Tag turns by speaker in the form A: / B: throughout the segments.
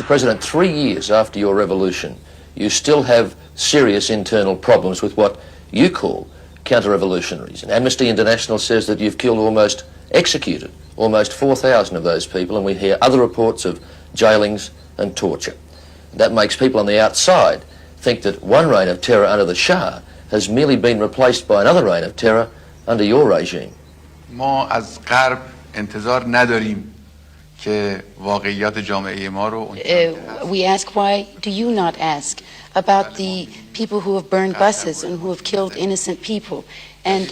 A: Mr. President, 3 years after your revolution, you still have serious internal problems with what you call counter-revolutionaries. And Amnesty International says that you've killed executed almost 4,000 of those people, and we hear other reports of jailings and torture. That makes people on the outside think that one reign of terror under the Shah has merely been replaced by another reign of terror under your regime.
B: ما از غرب انتظار نداریم که واقعیات جامعه ما رو
C: We ask, why do you not ask about the people who have burned buses and who have killed innocent people? And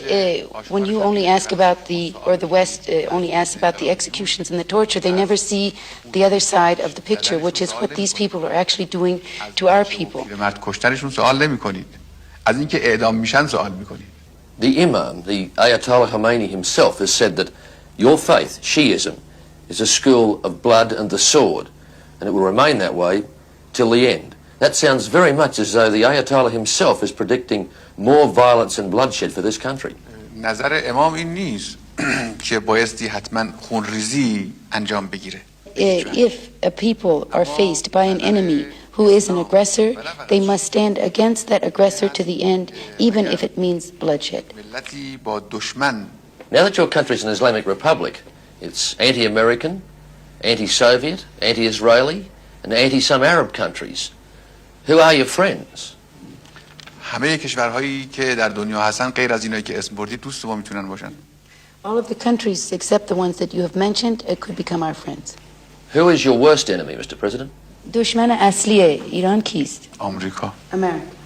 C: when you only ask about the West only asks about the executions and the torture, they never see the other side of the picture, which is what these people are actually doing to our people.
B: مرد کشتنشون سوال نمی‌کنید. از اینکه اعدام میشن سوال می‌کنید.
A: The Imam, the Ayatollah Khomeini himself, has said that your faith, Shiism, is a school of blood and the sword, and it will remain that way till the end. That sounds very much as though the Ayatollah himself is predicting more violence and bloodshed for this country.
B: نظر امام این نیست که بایستی حتما خونریزی انجام بگیره.
C: If a people are faced by an enemy who is an aggressor, they must stand against that aggressor to the end, even if it means bloodshed.
B: ملتی با دشمن.
A: Now that your country is an Islamic republic, it's anti-American, anti-Soviet, anti-Israeli, and anti-some Arab countries. Who are your friends?
B: همه کشورهایی که در دنیا هستن غیر از اینایی که اسم بردید دوست ما میتونن باشن.
C: All of the countries except the ones that you have mentioned could become our friends.
A: Who is your worst enemy, Mr. President?
C: دشمن اصلی ایران کیست؟
B: آمریکا.
C: America.